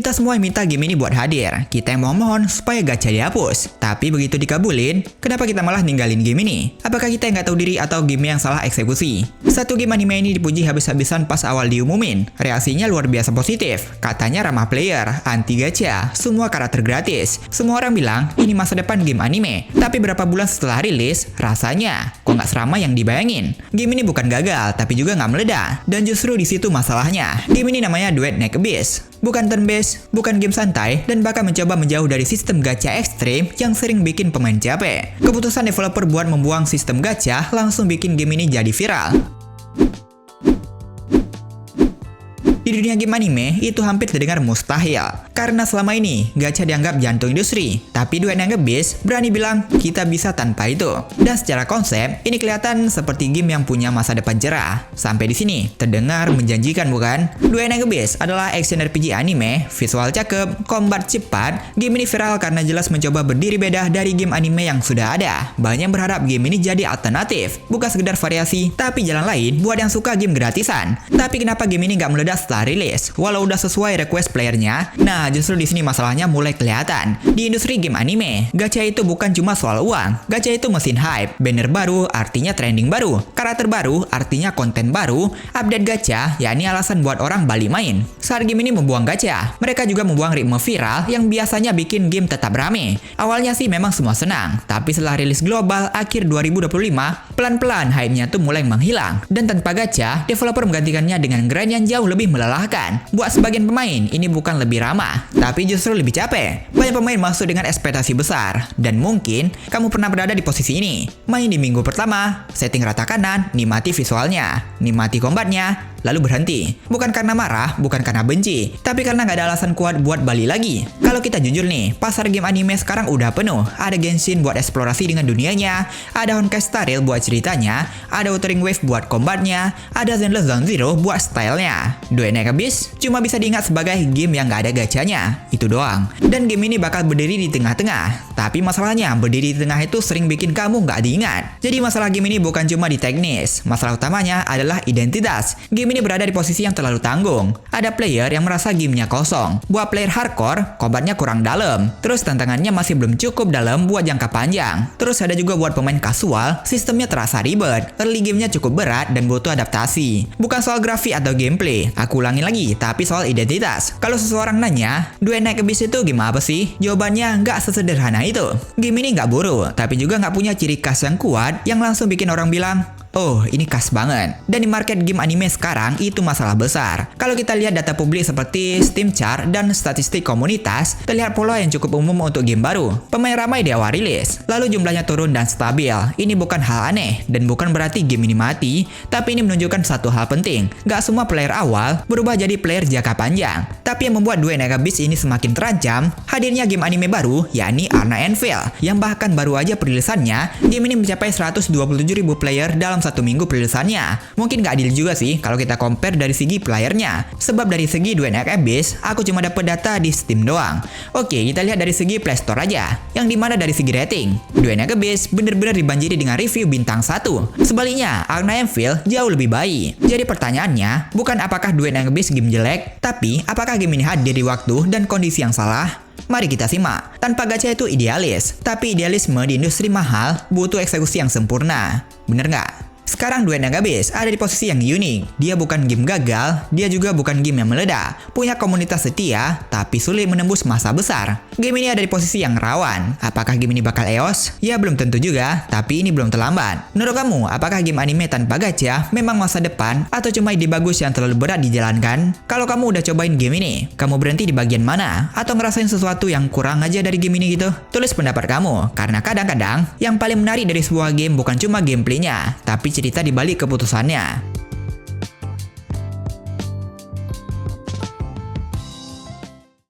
Kita semua yang minta game ini buat hadir. Kita yang mohon supaya gacha dihapus. Tapi begitu dikabulin, kenapa kita malah ninggalin game ini? Apakah kita yang nggak tahu diri atau game yang salah eksekusi? Satu game anime ini dipuji habis-habisan pas awal diumumin. Reaksinya luar biasa positif. Katanya ramah player, anti gacha, semua karakter gratis. Semua orang bilang ini masa depan game anime. Tapi berapa bulan setelah rilis, rasanya kok nggak seramai yang dibayangin. Game ini bukan gagal, tapi juga nggak meledak. Dan justru di situ masalahnya. Game ini namanya Duet Neck Abyss. Bukan turn-based, bukan game santai, dan bahkan mencoba menjauh dari sistem gacha ekstrim yang sering bikin pemain capek. Keputusan developer buat membuang sistem gacha langsung bikin game ini jadi viral. Di dunia game anime, itu hampir terdengar mustahil. Karena selama ini, gacha dianggap jantung industri. Tapi Duet Neck Abyss berani bilang, kita bisa tanpa itu. Dan secara konsep, ini kelihatan seperti game yang punya masa depan cerah. Sampai di sini, terdengar menjanjikan bukan? Duet Neck Abyss adalah action RPG anime, visual cakep, combat cepat. Game ini viral karena jelas mencoba berdiri beda dari game anime yang sudah ada. Banyak berharap game ini jadi alternatif. Bukan sekedar variasi, tapi jalan lain buat yang suka game gratisan. Tapi kenapa game ini nggak meledak setelah rilis, walau udah sesuai request playernya? Nah, justru di sini masalahnya mulai kelihatan. Di industri game anime, gacha itu bukan cuma soal uang. Gacha itu mesin hype. Banner baru artinya trending baru. Karakter baru artinya konten baru. Update gacha yakni alasan buat orang balik main. Saat game ini membuang gacha, mereka juga membuang ritme viral yang biasanya bikin game tetap rame. Awalnya sih memang semua senang, tapi setelah rilis global akhir 2025, pelan-pelan hype-nya tuh mulai menghilang. Dan tanpa gacha, developer menggantikannya dengan grind yang jauh lebih melelahkan. Buat sebagian pemain, ini bukan lebih ramah, tapi justru lebih capek. Banyak pemain masuk dengan ekspektasi besar, dan mungkin kamu pernah berada di posisi ini. Main di minggu pertama, setting rata kanan, nikmati visualnya, nikmati kombatnya, lalu berhenti. Bukan karena marah, bukan karena benci, tapi karena nggak ada alasan kuat buat balik lagi. Kalau kita jujur nih, pasar game anime sekarang udah penuh. Ada Genshin buat eksplorasi dengan dunianya, ada Honkai Star Rail buat ceritanya, ada Wuthering Waves buat kombatnya, ada Zenless Zone Zero buat stylenya. Duet Neck Abyss cuma bisa diingat sebagai game yang nggak ada gachanya, itu doang. Dan game ini bakal berdiri di tengah-tengah. Tapi masalahnya, berdiri di tengah itu sering bikin kamu nggak diingat. Jadi masalah game ini bukan cuma di teknis, masalah utamanya adalah identitas. Game ini berada di posisi yang terlalu tanggung. Ada player yang merasa gamenya kosong. Buat player hardcore, kombatnya kurang dalam. Terus tantangannya masih belum cukup dalam buat jangka panjang. Terus ada juga buat pemain kasual, sistemnya terasa ribet. Early gamenya cukup berat dan butuh adaptasi. Bukan soal grafik atau gameplay, aku ulangin lagi, tapi soal identitas. Kalau seseorang nanya, Duet Neck Abyss itu game apa sih? Jawabannya nggak sesederhana itu. Game ini nggak buruk, tapi juga nggak punya ciri khas yang kuat yang langsung bikin orang bilang, oh, ini khas banget. Dan di market game anime sekarang itu masalah besar. Kalau kita lihat data publik seperti Steam Chart dan statistik komunitas, terlihat pola yang cukup umum untuk game baru. Pemain ramai di awal rilis, lalu jumlahnya turun dan stabil. Ini bukan hal aneh, dan bukan berarti game ini mati, tapi ini menunjukkan satu hal penting. Gak semua player awal berubah jadi player jangka panjang. Tapi yang membuat Duet Neck Abyss ini semakin terancam, hadirnya game anime baru, yakni Arna Anvil, yang bahkan baru aja perilisannya, game ini mencapai 127.000 player dalam satu minggu perilisannya. Mungkin gak adil juga sih kalau kita compare dari segi playernya. Sebab dari segi Duet Neck Abyss, aku cuma dapat data di Steam doang. Oke, kita lihat dari segi Play Store aja. Yang dimana dari segi rating, Duet Neck Abyss bener-bener dibanjiri dengan review bintang 1. Sebaliknya, Arna Anvil jauh lebih baik. Jadi pertanyaannya, bukan apakah Duet Neck Abyss game jelek, tapi apakah game ini hadir di waktu dan kondisi yang salah? Mari kita simak. Tanpa gacha itu idealis, tapi idealisme di industri mahal butuh eksekusi yang sempurna. Bener nggak? Sekarang Duet Neck Abyss ada di posisi yang unik. Dia bukan game gagal, dia juga bukan game yang meledak. Punya komunitas setia, tapi sulit menembus masa besar. Game ini ada di posisi yang rawan. Apakah game ini bakal EOS? Ya belum tentu juga, tapi ini belum terlambat. Menurut kamu, apakah game anime tanpa gacha memang masa depan atau cuma ide bagus yang terlalu berat dijalankan? Kalau kamu udah cobain game ini, kamu berhenti di bagian mana? Atau ngerasain sesuatu yang kurang aja dari game ini gitu? Tulis pendapat kamu, karena kadang-kadang yang paling menarik dari sebuah game bukan cuma gameplaynya, tapi cerita di balik keputusannya.